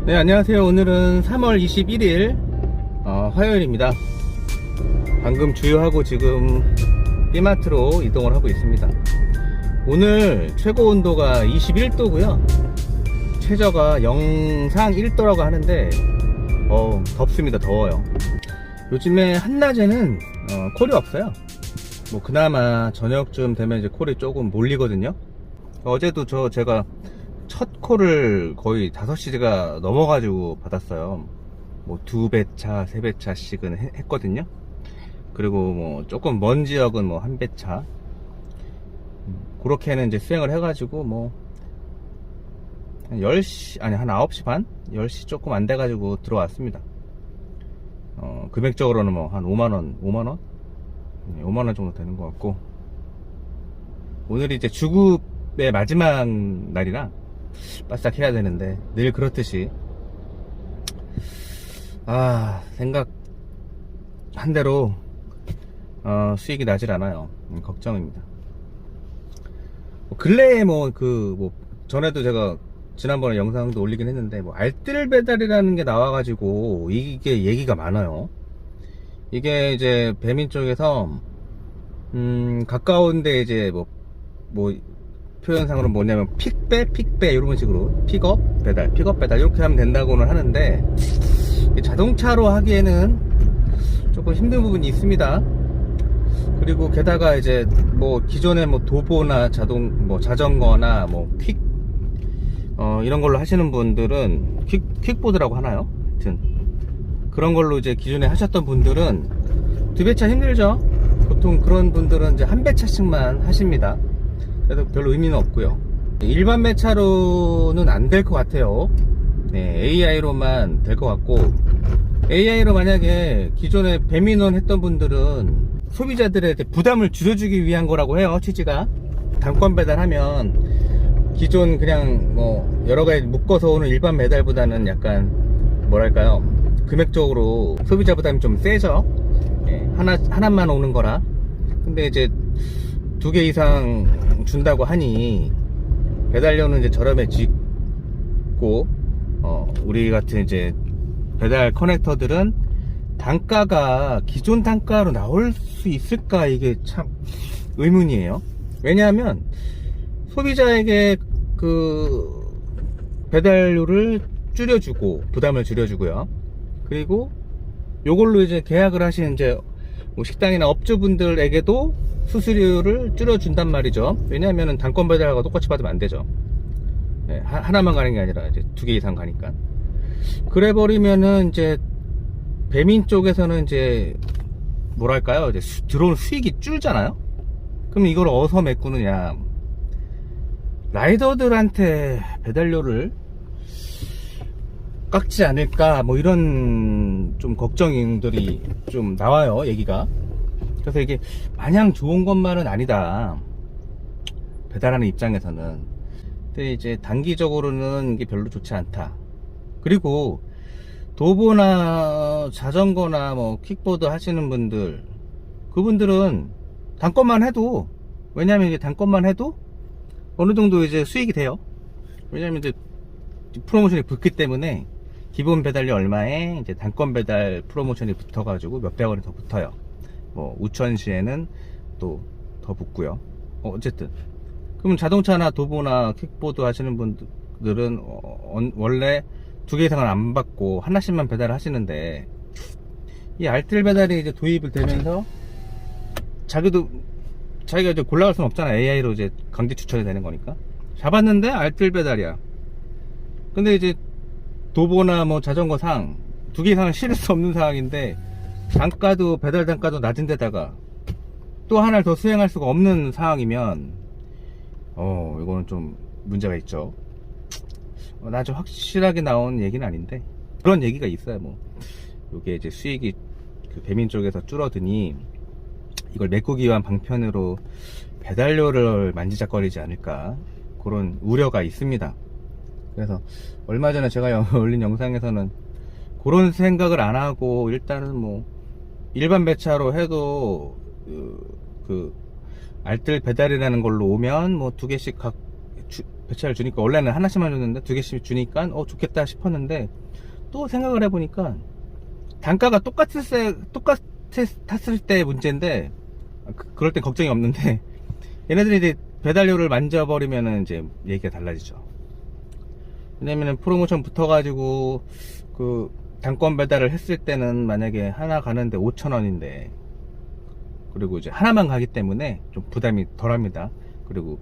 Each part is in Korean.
네, 안녕하세요. 오늘은 3월 21일 화요일입니다. 방금 주유하고 지금 B마트로 이동을 하고 있습니다. 오늘 최고 온도가 21도고요 최저가 영상 1도라고 하는데 덥습니다. 더워요. 요즘에 한낮에는 콜이 없어요. 뭐 그나마 저녁쯤 되면 이제 콜이 조금 몰리거든요. 어제도 제가 첫 콜을 거의 5시가 넘어가지고 받았어요. 뭐 2배차, 3배차씩은 했거든요. 그리고 뭐 조금 먼 지역은 뭐 1배차. 그렇게는 이제 수행을 해가지고 뭐 한 10시, 아니 한 9시 반? 10시 조금 안 돼가지고 들어왔습니다. 금액적으로는 뭐 한 5만원? 네, 5만원 정도 되는 것 같고, 오늘이 이제 주급의 마지막 날이라 바싹 해야 되는데 늘 그렇듯이 생각한 대로 수익이 나질 않아요. 걱정입니다. 근래에 전에도 제가 지난번에 영상도 올리긴 했는데 알뜰 배달이라는 게 나와가지고 이게 얘기가 많아요. 이게 이제 배민 쪽에서 가까운데 이제 표현상으로 뭐냐면 픽배 이런 식으로 픽업 배달 이렇게 하면 된다고는 하는데, 자동차로 하기에는 조금 힘든 부분이 있습니다. 그리고 게다가 이제 기존에 도보나 자전거나 퀵 이런 걸로 하시는 분들은 퀵보드라고 하나요? 하여튼 그런 걸로 이제 기존에 하셨던 분들은 2배차 힘들죠. 보통 그런 분들은 이제 1배차씩만 하십니다. 그래서 별로 의미는 없고요. 일반 배차로는 안 될 것 같아요. 네, AI로만 될 것 같고, AI로 만약에 기존에 배민원 했던 분들은 소비자들의 부담을 줄여주기 위한 거라고 해요. 취지가 단건 배달하면 기존 그냥 여러 가지 묶어서 오는 일반 배달보다는 약간 뭐랄까요, 금액적으로 소비자 부담이 좀 세죠. 네, 하나만 오는 거라. 근데 이제 2개 이상 준다고 하니 배달료는 이제 저렴해지고, 우리 같은 이제 배달 커넥터들은 단가가 기존 단가로 나올 수 있을까, 이게 참 의문이에요. 왜냐하면 소비자에게 배달료를 줄여주고 부담을 줄여주고요. 그리고 요걸로 이제 계약을 하신 이제 식당이나 업주분들에게도 수수료를 줄여준단 말이죠. 왜냐하면 단건 배달과 똑같이 받으면 안 되죠. 네, 하나만 가는 게 아니라 이제 2개 이상 가니까. 그래 버리면은 이제 배민 쪽에서는 이제 뭐랄까요, 이제 들어오는 수익이 줄잖아요. 그럼 이걸 어디서 메꾸느냐? 라이더들한테 배달료를 깎지 않을까, 이런 좀 걱정들이 좀 나와요, 얘기가. 그래서 이게 마냥 좋은 것만은 아니다, 배달하는 입장에서는. 근데 이제 단기적으로는 이게 별로 좋지 않다. 그리고 도보나 자전거나 킥보드 하시는 분들, 그분들은 단건만 해도, 왜냐면 이게 단건만 해도 어느 정도 이제 수익이 돼요. 왜냐면 이제 프로모션이 붙기 때문에 기본 배달료 얼마에 이제 단건 배달 프로모션이 붙어가지고 몇백 원이 더 붙어요. 우천시에는 또 더 붙고요. 어쨌든 그럼 자동차나 도보나 킥보드 하시는 분들은 원래 2개 이상은 안 받고 하나씩만 배달을 하시는데, 이 알뜰 배달이 이제 도입을 되면서 자기가 이제 골라갈 수는 없잖아. AI로 이제 강제 추천이 되는 거니까. 잡았는데 알뜰 배달이야. 근데 이제 도보나 자전거 2개 이상은 실을 수 없는 상황인데, 단가도 배달 단가도 낮은 데다가 또 하나를 더 수행할 수가 없는 상황이면 이거는 좀 문제가 있죠. 아주 확실하게 나온 얘기는 아닌데 그런 얘기가 있어요. 이게 이제 수익이 배민 쪽에서 줄어드니 이걸 메꾸기 위한 방편으로 배달료를 만지작거리지 않을까, 그런 우려가 있습니다. 그래서 얼마 전에 제가 올린 영상에서는 그런 생각을 안 하고 일단은 일반 배차로 해도 알뜰 배달이라는 걸로 오면 2개씩 배차를 주니까, 원래는 하나씩만 줬는데 2개씩 주니까 좋겠다 싶었는데, 또 생각을 해보니까 단가가 똑같았을 때 문제인데, 그럴 땐 걱정이 없는데, 얘네들이 이제 배달료를 만져버리면은 이제 얘기가 달라지죠. 왜냐면은 프로모션 붙어가지고 그 단건 배달을 했을 때는 만약에 하나 가는데 5,000원인데, 그리고 이제 하나만 가기 때문에 좀 부담이 덜 합니다. 그리고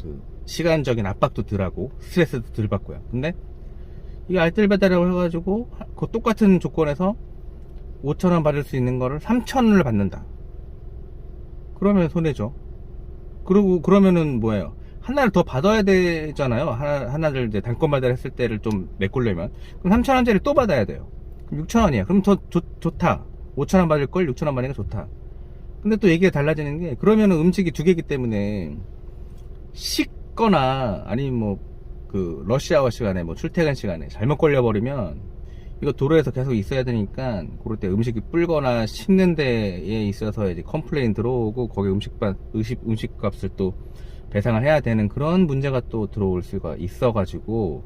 그 시간적인 압박도 덜하고 스트레스도 덜 받고요. 근데 이 알뜰 배달이라고 해가지고 그 똑같은 조건에서 5,000원 받을 수 있는 거를 3,000원을 받는다. 그러면 손해죠. 그리고 그러면은 뭐예요? 하나를 더 받아야 되잖아요. 하나를 이제 단건 배달 했을 때를 좀 메꾸려면. 그럼 3,000원짜리 또 받아야 돼요. 그럼 6,000원이야. 그럼 더 좋다. 5,000원 받을 걸 6,000원 받으니까 좋다. 근데 또 얘기가 달라지는 게, 그러면은 음식이 2개이기 때문에 식거나 아니면 뭐 그 러시아워 시간에 뭐 출퇴근 시간에 잘못 걸려버리면 이거 도로에서 계속 있어야 되니까, 그럴 때 음식이 불거나 식는 데에 있어서 이제 컴플레인 들어오고, 거기 음식값을 또 배상을 해야 되는 그런 문제가 또 들어올 수가 있어가지고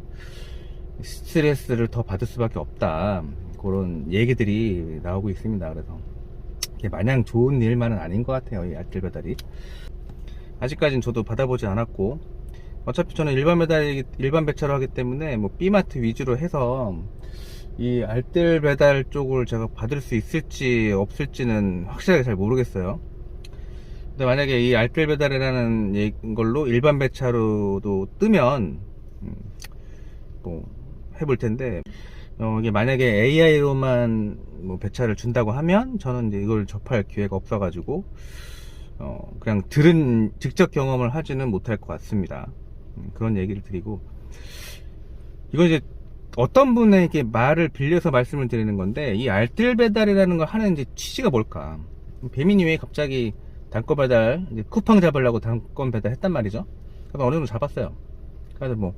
스트레스를 더 받을 수밖에 없다, 그런 얘기들이 나오고 있습니다. 그래서 이게 마냥 좋은 일만은 아닌 것 같아요, 이 알뜰 배달이. 아직까지는 저도 받아보지 않았고, 어차피 저는 일반 배차로 하기 때문에 뭐 B마트 위주로 해서 이 알뜰 배달 쪽을 제가 받을 수 있을지 없을지는 확실하게 잘 모르겠어요. 근데 만약에 이 알뜰 배달이라는 걸로 일반 배차로도 뜨면 뭐 해볼 텐데, 이게 만약에 AI로만 뭐 배차를 준다고 하면 저는 이제 이걸 접할 기회가 없어가지고 그냥 직접 경험을 하지는 못할 것 같습니다. 그런 얘기를 드리고, 이건 이제 어떤 분에게 말을 빌려서 말씀을 드리는 건데, 이 알뜰 배달이라는 걸 하는 이제 취지가 뭘까? 배민이 왜 갑자기 단건 배달, 이제 쿠팡 잡으려고 단건 배달 했단 말이죠. 그래서 어느 정도 잡았어요. 그래서 뭐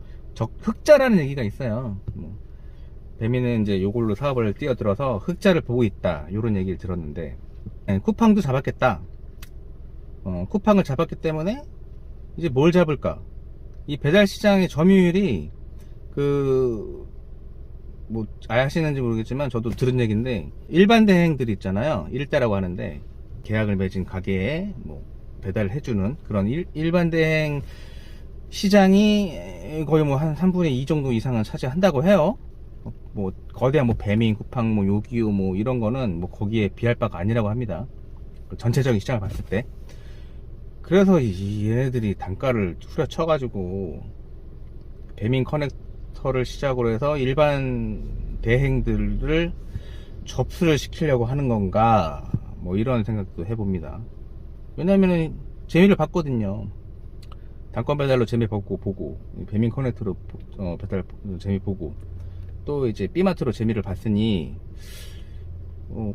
흑자라는 얘기가 있어요. 뭐 배민은 이제 요걸로 사업을 뛰어들어서 흑자를 보고 있다, 요런 얘기를 들었는데, 쿠팡도 잡았겠다. 쿠팡을 잡았기 때문에 이제 뭘 잡을까? 이 배달 시장의 점유율이 뭐 아시는지 모르겠지만 저도 들은 얘기인데, 일반 대행들이 있잖아요. 일대라고 하는데, 계약을 맺은 가게에 뭐 배달을 해주는 그런 일반 대행 시장이 거의 뭐 한 3분의 2 정도 이상은 차지한다고 해요. 뭐 거대한 뭐 배민, 쿠팡, 뭐 요기요 뭐 이런 거는 뭐 거기에 비할 바가 아니라고 합니다. 전체적인 시장을 봤을 때. 그래서 얘네들이 단가를 후려쳐가지고 배민 커넥터를 시작으로 해서 일반 대행들을 접수를 시키려고 하는 건가, 뭐 이런 생각도 해봅니다. 왜냐면은 재미를 봤거든요. 단건 배달로 재미 보고 배민 커넥터로 배달 재미 보고, 또 이제 B마트로 재미를 봤으니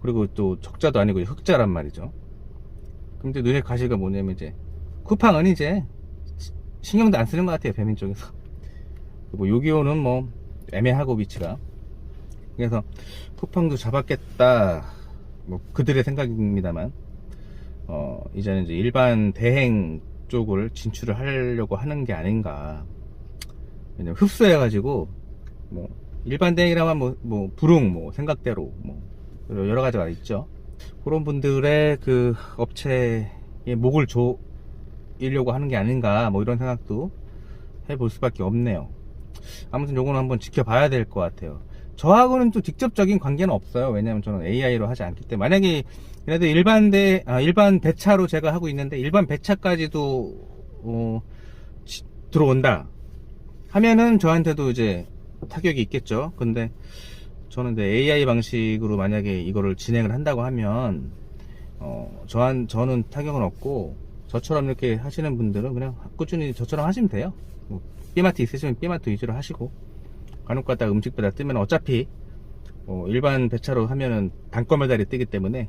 그리고 또 적자도 아니고 흑자란 말이죠. 근데 눈에 가시가 뭐냐면, 이제 쿠팡은 이제 신경도 안 쓰는 것 같아요, 배민 쪽에서. 그리고 요기요는 뭐 애매하고 위치가. 그래서 쿠팡도 잡았겠다, 뭐 그들의 생각입니다만, 이제는 이제 일반 대행 쪽을 진출을 하려고 하는 게 아닌가. 왜냐면 흡수해가지고 뭐 일반 대행이라면 뭐 부릉, 뭐 생각대로 뭐 여러 가지가 있죠. 그런 분들의 그 업체에 목을 조이려고 하는 게 아닌가, 뭐 이런 생각도 해볼 수밖에 없네요. 아무튼 요거는 한번 지켜봐야 될 것 같아요. 저하고는 또 직접적인 관계는 없어요. 왜냐면 저는 AI로 하지 않기 때문에. 만약에 얘네들 일반 배차로 제가 하고 있는데, 일반 배차까지도 들어온다 하면은 저한테도 이제 타격이 있겠죠. 근데 저는 이제 AI 방식으로 만약에 이거를 진행을 한다고 하면 저는 타격은 없고, 저처럼 이렇게 하시는 분들은 그냥 꾸준히 저처럼 하시면 돼요. 뭐 B마트 있으시면 B마트 위주로 하시고, 간혹 가다 음식 배달 뜨면 어차피 일반 배차로 하면은 단건 배달이 뜨기 때문에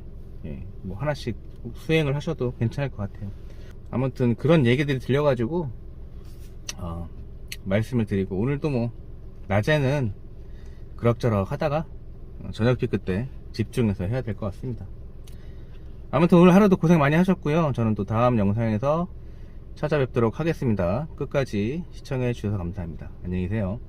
뭐 하나씩 수행을 하셔도 괜찮을 것 같아요. 아무튼 그런 얘기들이 들려가지고 말씀을 드리고, 오늘도 뭐 낮에는 그럭저럭 하다가 저녁 피크 때 집중해서 해야 될 것 같습니다. 아무튼 오늘 하루도 고생 많이 하셨고요. 저는 또 다음 영상에서 찾아뵙도록 하겠습니다. 끝까지 시청해 주셔서 감사합니다. 안녕히 계세요.